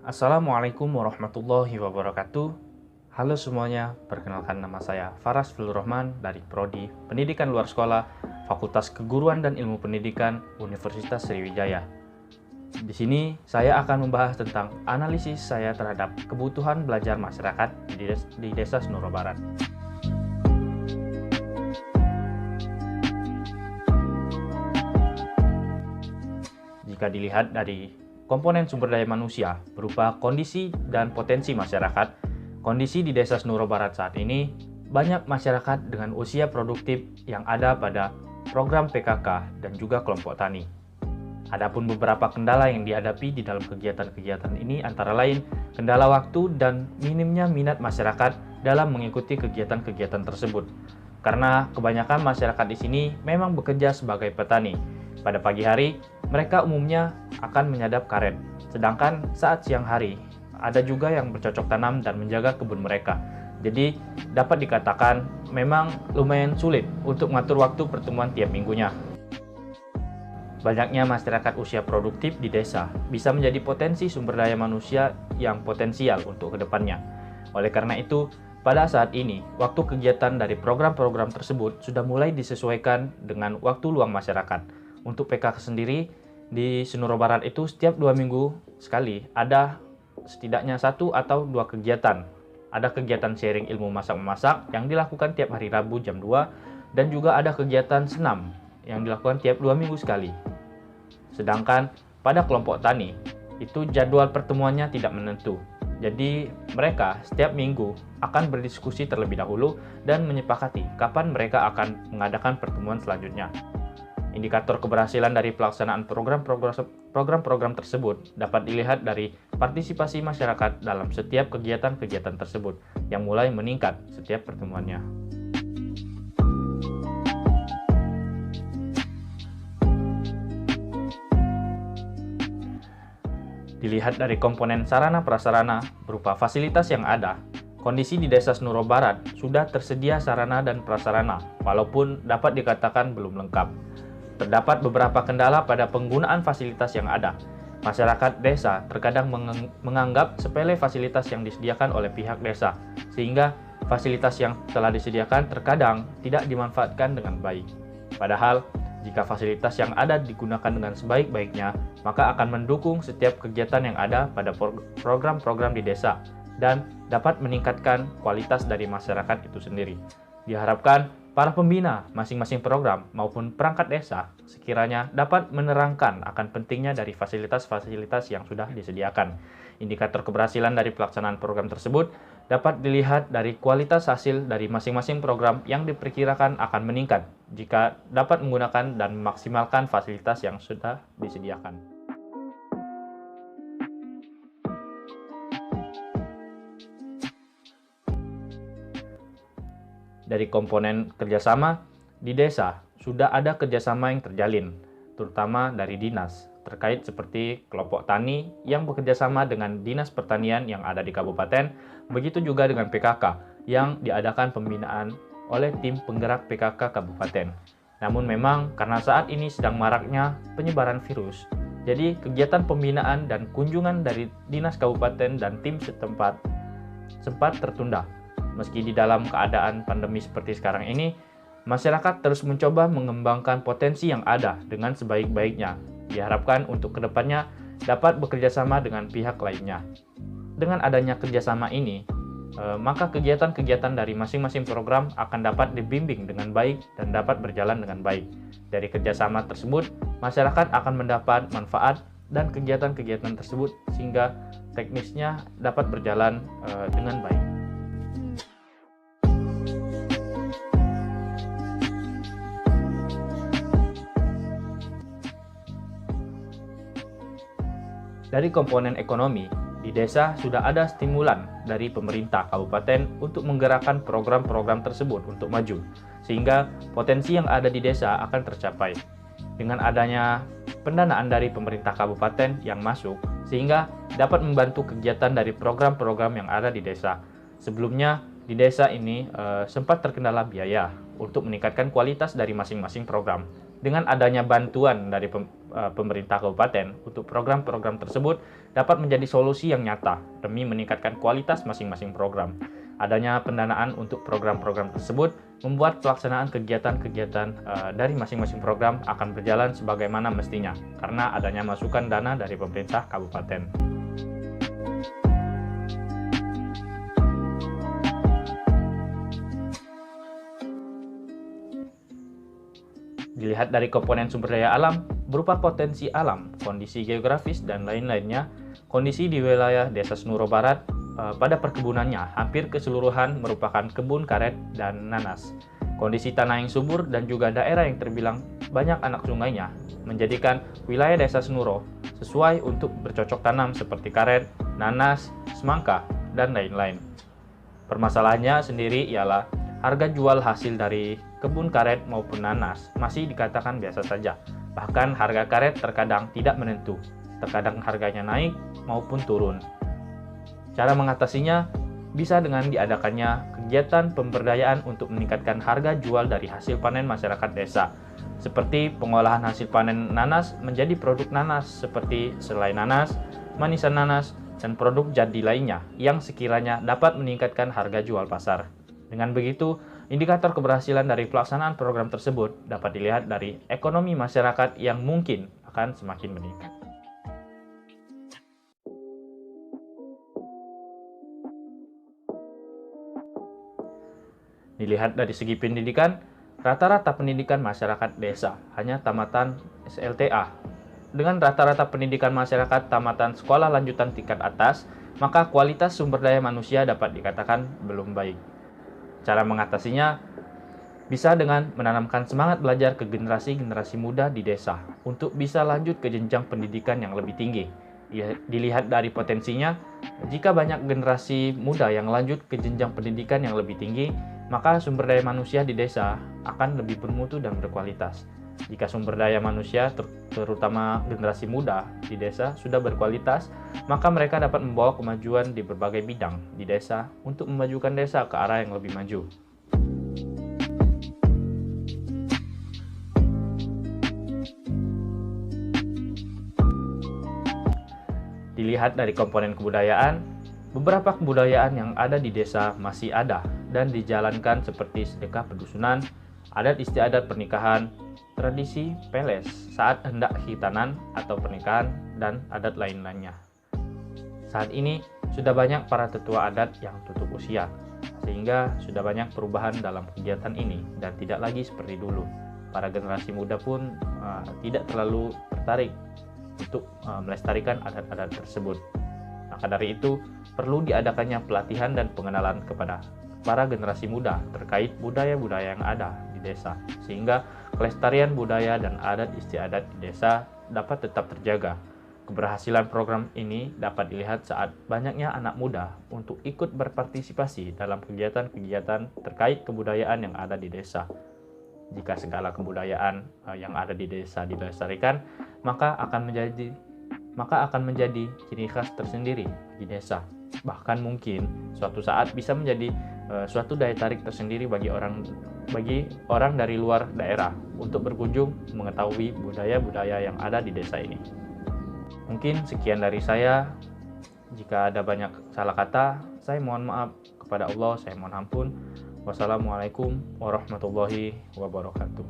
Assalamualaikum warahmatullahi wabarakatuh. Halo semuanya, perkenalkan nama saya Faras Filur Rahman dari Prodi Pendidikan Luar Sekolah, Fakultas Keguruan dan Ilmu Pendidikan, Universitas Sriwijaya. Di sini saya akan membahas tentang analisis saya terhadap kebutuhan belajar masyarakat di Desa Senuro Barat. Jika dilihat dari komponen sumber daya manusia berupa kondisi dan potensi masyarakat, kondisi di Desa Senuro Barat saat ini banyak masyarakat dengan usia produktif yang ada pada program PKK dan juga kelompok tani. Adapun beberapa kendala yang dihadapi di dalam kegiatan-kegiatan ini antara lain kendala waktu dan minimnya minat masyarakat dalam mengikuti kegiatan-kegiatan tersebut. Karena kebanyakan masyarakat di sini memang bekerja sebagai petani. Pada pagi hari, mereka umumnya akan menyadap karet, sedangkan saat siang hari, ada juga yang bercocok tanam dan menjaga kebun mereka. Jadi, dapat dikatakan memang lumayan sulit untuk mengatur waktu pertemuan tiap minggunya. Banyaknya masyarakat usia produktif di desa bisa menjadi potensi sumber daya manusia yang potensial untuk kedepannya. Oleh karena itu, pada saat ini, waktu kegiatan dari program-program tersebut sudah mulai disesuaikan dengan waktu luang masyarakat. Untuk PKK sendiri, di Senuro Barat itu setiap 2 minggu sekali ada setidaknya 1 atau 2 kegiatan. Ada kegiatan sharing ilmu masak-memasak yang dilakukan tiap hari Rabu jam 2, dan juga ada kegiatan senam yang dilakukan tiap 2 minggu sekali. Sedangkan pada kelompok tani, itu jadwal pertemuannya tidak menentu. Jadi mereka setiap minggu akan berdiskusi terlebih dahulu dan menyepakati kapan mereka akan mengadakan pertemuan selanjutnya. Indikator keberhasilan dari pelaksanaan program-program tersebut dapat dilihat dari partisipasi masyarakat dalam setiap kegiatan-kegiatan tersebut yang mulai meningkat setiap pertemuannya. Dilihat dari komponen sarana-prasarana berupa fasilitas yang ada, kondisi di Desa Senuro Barat sudah tersedia sarana dan prasarana, walaupun dapat dikatakan belum lengkap. Terdapat beberapa kendala pada penggunaan fasilitas yang ada. Masyarakat desa terkadang menganggap sepele fasilitas yang disediakan oleh pihak desa, sehingga fasilitas yang telah disediakan terkadang tidak dimanfaatkan dengan baik. Padahal, jika fasilitas yang ada digunakan dengan sebaik-baiknya, maka akan mendukung setiap kegiatan yang ada pada program-program di desa dan dapat meningkatkan kualitas dari masyarakat itu sendiri. Diharapkan para pembina masing-masing program maupun perangkat desa sekiranya dapat menerangkan akan pentingnya dari fasilitas-fasilitas yang sudah disediakan. Indikator keberhasilan dari pelaksanaan program tersebut dapat dilihat dari kualitas hasil dari masing-masing program yang diperkirakan akan meningkat jika dapat menggunakan dan memaksimalkan fasilitas yang sudah disediakan. Dari komponen kerjasama, di desa sudah ada kerjasama yang terjalin, terutama dari dinas, terkait seperti kelompok tani yang bekerjasama dengan dinas pertanian yang ada di kabupaten, begitu juga dengan PKK yang diadakan pembinaan oleh tim penggerak PKK kabupaten. Namun memang karena saat ini sedang maraknya penyebaran virus, jadi kegiatan pembinaan dan kunjungan dari dinas kabupaten dan tim setempat sempat tertunda. Meski di dalam keadaan pandemi seperti sekarang ini, masyarakat terus mencoba mengembangkan potensi yang ada dengan sebaik-baiknya. Diharapkan untuk kedepannya dapat bekerjasama dengan pihak lainnya. Dengan adanya kerjasama ini, maka kegiatan-kegiatan dari masing-masing program akan dapat dibimbing dengan baik dan dapat berjalan dengan baik. Dari kerjasama tersebut, masyarakat akan mendapat manfaat dan kegiatan-kegiatan tersebut sehingga teknisnya dapat berjalan dengan baik. Dari komponen ekonomi, di desa sudah ada stimulan dari pemerintah kabupaten untuk menggerakkan program-program tersebut untuk maju, sehingga potensi yang ada di desa akan tercapai. Dengan adanya pendanaan dari pemerintah kabupaten yang masuk, sehingga dapat membantu kegiatan dari program-program yang ada di desa. Sebelumnya, di desa ini sempat terkendala biaya untuk meningkatkan kualitas dari masing-masing program. Dengan adanya bantuan dari pemerintah kabupaten untuk program-program tersebut dapat menjadi solusi yang nyata demi meningkatkan kualitas masing-masing program. Adanya pendanaan untuk program-program tersebut membuat pelaksanaan kegiatan-kegiatan dari masing-masing program akan berjalan sebagaimana mestinya karena adanya masukan dana dari pemerintah kabupaten. Dilihat dari komponen sumber daya alam, berupa potensi alam, kondisi geografis, dan lain-lainnya, kondisi di wilayah Desa Senuro Barat pada perkebunannya hampir keseluruhan merupakan kebun karet dan nanas. Kondisi tanah yang subur dan juga daerah yang terbilang banyak anak sungainya menjadikan wilayah Desa Senuro sesuai untuk bercocok tanam seperti karet, nanas, semangka, dan lain-lain. Permasalahannya sendiri ialah harga jual hasil dari kebun karet maupun nanas masih dikatakan biasa saja. Bahkan harga karet terkadang tidak menentu, terkadang harganya naik maupun turun. Cara mengatasinya bisa dengan diadakannya kegiatan pemberdayaan untuk meningkatkan harga jual dari hasil panen masyarakat desa, seperti pengolahan hasil panen nanas menjadi produk nanas seperti selai nanas, manisan nanas, dan produk jadi lainnya yang sekiranya dapat meningkatkan harga jual pasar. Dengan begitu, indikator keberhasilan dari pelaksanaan program tersebut dapat dilihat dari ekonomi masyarakat yang mungkin akan semakin meningkat. Dilihat dari segi pendidikan, rata-rata pendidikan masyarakat desa hanya tamatan SLTA. Dengan rata-rata pendidikan masyarakat tamatan sekolah lanjutan tingkat atas, maka kualitas sumber daya manusia dapat dikatakan belum baik. Cara mengatasinya bisa dengan menanamkan semangat belajar ke generasi-generasi muda di desa untuk bisa lanjut ke jenjang pendidikan yang lebih tinggi. Dilihat dari potensinya, jika banyak generasi muda yang lanjut ke jenjang pendidikan yang lebih tinggi, maka sumber daya manusia di desa akan lebih bermutu dan berkualitas. Jika sumber daya manusia, terutama generasi muda di desa, sudah berkualitas, maka mereka dapat membawa kemajuan di berbagai bidang di desa untuk memajukan desa ke arah yang lebih maju. Dilihat dari komponen kebudayaan, beberapa kebudayaan yang ada di desa masih ada dan dijalankan seperti sedekah pedusunan, adat istiadat pernikahan, tradisi peles saat hendak khitanan atau pernikahan, dan adat lain-lainnya. Saat ini sudah banyak para tetua adat yang tutup usia, sehingga sudah banyak perubahan dalam kegiatan ini dan tidak lagi seperti dulu. Para generasi muda pun tidak terlalu tertarik untuk melestarikan adat-adat tersebut. Maka dari itu, perlu diadakannya pelatihan dan pengenalan kepada para generasi muda terkait budaya-budaya yang ada di desa, sehingga kelestarian budaya dan adat istiadat di desa dapat tetap terjaga. Keberhasilan program ini dapat dilihat saat banyaknya anak muda untuk ikut berpartisipasi dalam kegiatan-kegiatan terkait kebudayaan yang ada di desa. Jika segala kebudayaan yang ada di desa dilestarikan, maka akan menjadi ciri khas tersendiri di desa. Bahkan mungkin suatu saat bisa menjadi suatu daya tarik tersendiri bagi orang dari luar daerah untuk berkunjung mengetahui budaya-budaya yang ada di desa ini. Mungkin sekian dari saya. Jika ada banyak salah kata, saya mohon maaf kepada Allah, saya mohon ampun. Wassalamualaikum warahmatullahi wabarakatuh.